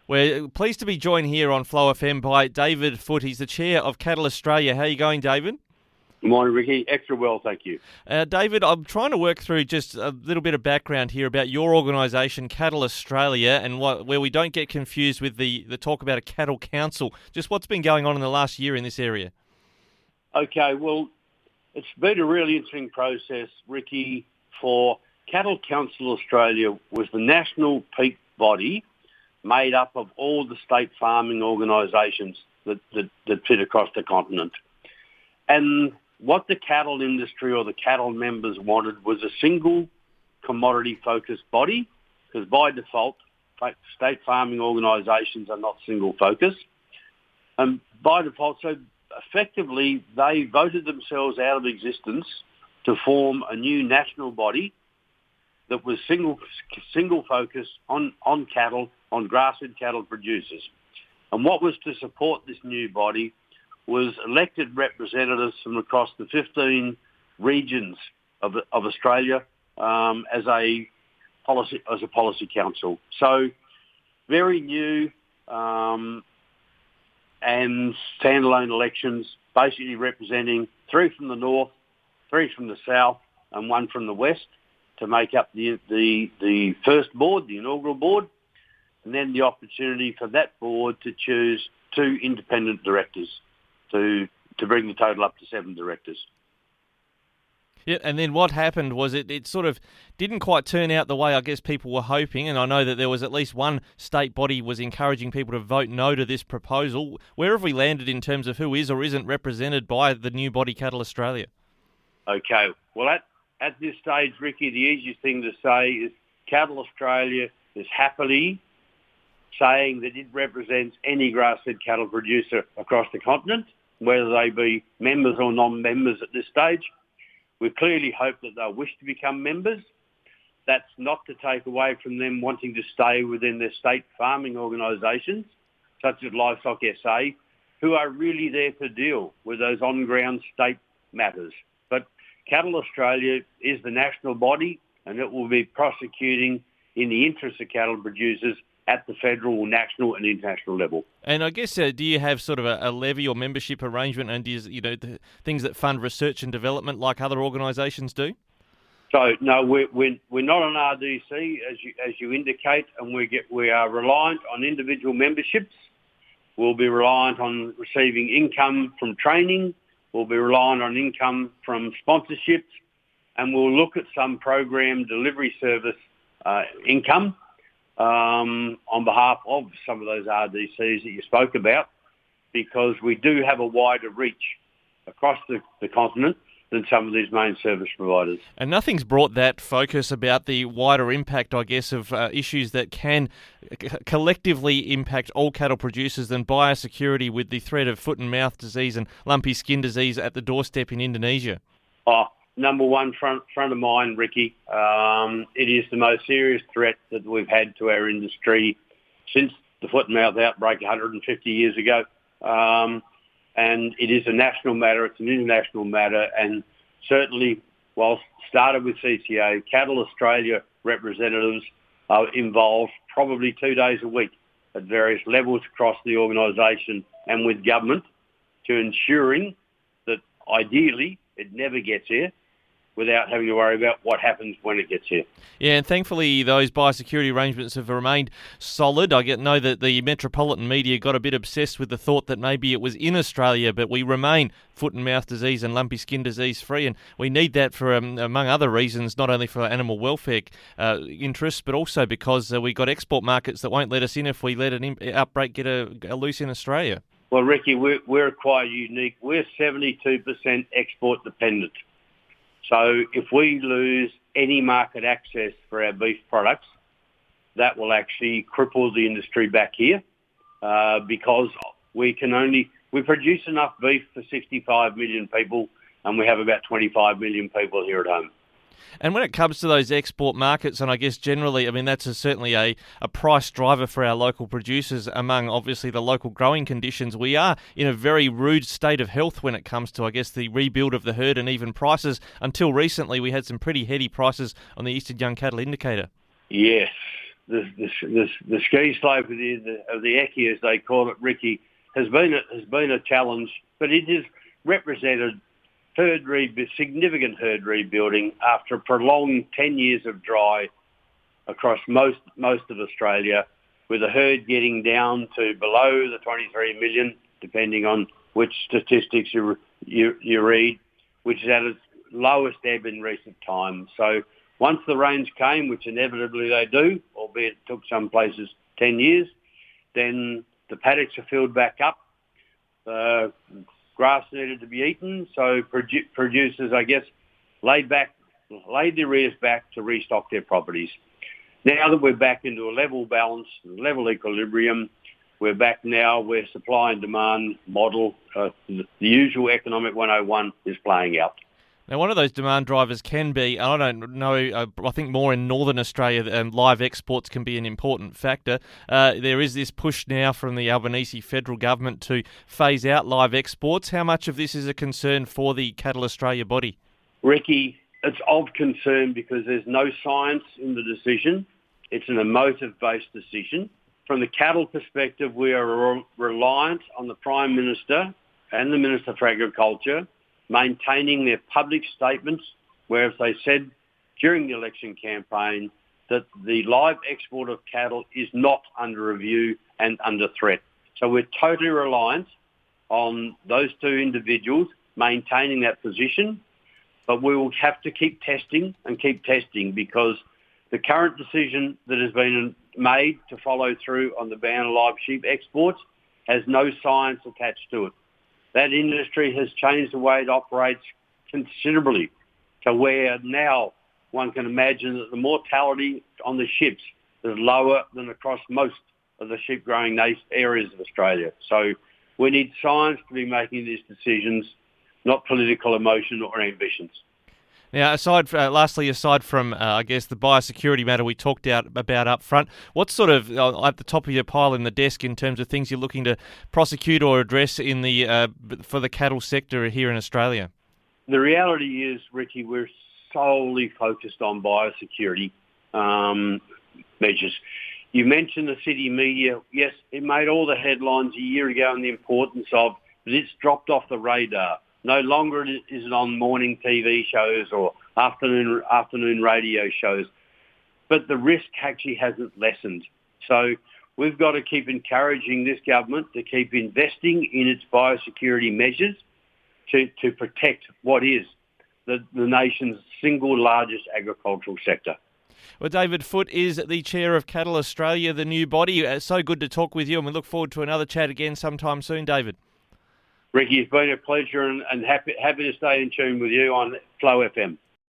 We're pleased to be joined here on Flow FM by David Foote. He's the chair of Cattle Australia. How are you going, David? Good morning, Ricky. Extra well, thank you. David, I'm trying to work through just a little bit of background here about your organisation, Cattle Australia, and where we don't get confused with the talk about a cattle council. Just what's been going on in the last year in this area? Okay, well, it's been a really interesting process, Ricky, for Cattle Council Australia was the national peak body made up of all the state farming organisations that fit across the continent. And what the cattle industry or the cattle members wanted was a single commodity-focused body, because by default, state farming organisations are not single-focused. And by default, so effectively, they voted themselves out of existence to form a new national body that was single focus on cattle, on grass-fed cattle producers. And what was to support this new body was elected representatives from across the 15 regions of Australia as a policy council. So very new and standalone elections, basically representing 3 from the north, 3 from the south, and 1 from the west, to make up the first board, the inaugural board, and then the opportunity for that board to choose 2 independent directors to bring the total up to 7 directors. Yeah, and then what happened was it sort of didn't quite turn out the way I guess people were hoping, and I know that there was at least one state body was encouraging people to vote no to this proposal. Where have we landed in terms of who is or isn't represented by the new body, Cattle Australia? Okay, well at this stage, Ricky, the easiest thing to say is Cattle Australia is happily saying that it represents any grass-fed cattle producer across the continent, whether they be members or non-members at this stage. We clearly hope that they'll wish to become members. That's not to take away from them wanting to stay within their state farming organisations, such as Livestock SA, who are really there to deal with those on-ground state matters. But Cattle Australia is the national body, and it will be prosecuting in the interests of cattle producers at the federal, national and international level. And I guess, do you have sort of a levy or membership arrangement, and the things that fund research and development like other organisations do? So no, we're not an RDC as you indicate, and we are reliant on individual memberships. We'll be reliant on receiving income from training. We'll be reliant on income from sponsorships, and we'll look at some program delivery service income on behalf of some of those RDCs that you spoke about, because we do have a wider reach across the continent than some of these main service providers. And nothing's brought that focus about the wider impact, I guess, of issues that can collectively impact all cattle producers than biosecurity, with the threat of foot and mouth disease and lumpy skin disease at the doorstep in Indonesia. Number one front of mind, Ricky. It is the most serious threat that we've had to our industry since the foot and mouth outbreak 150 years ago. And it is a national matter, it's an international matter, and certainly, whilst started with CTA, Cattle Australia representatives are involved probably 2 days a week at various levels across the organisation and with government, to ensuring that ideally it never gets here, without having to worry about what happens when it gets here. Yeah, and thankfully those biosecurity arrangements have remained solid. I know that the metropolitan media got a bit obsessed with the thought that maybe it was in Australia, but we remain foot and mouth disease and lumpy skin disease free, and we need that for, among other reasons, not only for animal welfare interests, but also because we got export markets that won't let us in if we let an outbreak get a loose in Australia. Well, Ricky, we're quite unique. We're 72% export dependent. So if we lose any market access for our beef products, that will actually cripple the industry back here, because we produce enough beef for 65 million people, and we have about 25 million people here at home. And when it comes to those export markets, and I guess generally, I mean, that's certainly a price driver for our local producers, among obviously the local growing conditions. We are in a very rude state of health when it comes to, I guess, the rebuild of the herd and even prices. Until recently, we had some pretty heady prices on the Eastern Young Cattle Indicator. Yes, the ski slope of the Eki, as they call it, Ricky, has been a challenge, but it has represented significant herd rebuilding after a prolonged 10 years of dry across most of Australia, with the herd getting down to below the 23 million, depending on which statistics you read, which is at its lowest ebb in recent times. So once the rains came, which inevitably they do, albeit it took some places 10 years, then the paddocks are filled back up. Grass needed to be eaten, so producers, I guess, laid their ears back to restock their properties. Now that we're back into a level balance, level equilibrium, we're back now where supply and demand model, the usual economic 101 is playing out. Now, one of those demand drivers can be, I don't know, I think more in northern Australia, live exports can be an important factor. There is this push now from the Albanese federal government to phase out live exports. How much of this is a concern for the Cattle Australia body? Ricky, it's of concern because there's no science in the decision. It's an emotive-based decision. From the cattle perspective, we are reliant on the Prime Minister and the Minister for Agriculture maintaining their public statements, whereas they said during the election campaign that the live export of cattle is not under review and under threat. So we're totally reliant on those two individuals maintaining that position, but we will have to keep testing because the current decision that has been made to follow through on the ban of live sheep exports has no science attached to it. That industry has changed the way it operates considerably to where now one can imagine that the mortality on the ships is lower than across most of the sheep growing areas of Australia. So we need science to be making these decisions, not political emotion or ambitions. Now, aside from, I guess, the biosecurity matter we talked about up front, what's sort of at the top of your pile in the desk in terms of things you're looking to prosecute or address in for the cattle sector here in Australia? The reality is, Ricky, we're solely focused on biosecurity measures. You mentioned the city media. Yes, it made all the headlines a year ago and the importance of, but it's dropped off the radar. No longer is it on morning TV shows or afternoon radio shows. But the risk actually hasn't lessened. So we've got to keep encouraging this government to keep investing in its biosecurity measures to protect what is the nation's single largest agricultural sector. Well, David Foote is the chair of Cattle Australia, the new body. So good to talk with you, and we look forward to another chat again sometime soon, David. Ricky, it's been a pleasure and happy to stay in tune with you on Flow FM.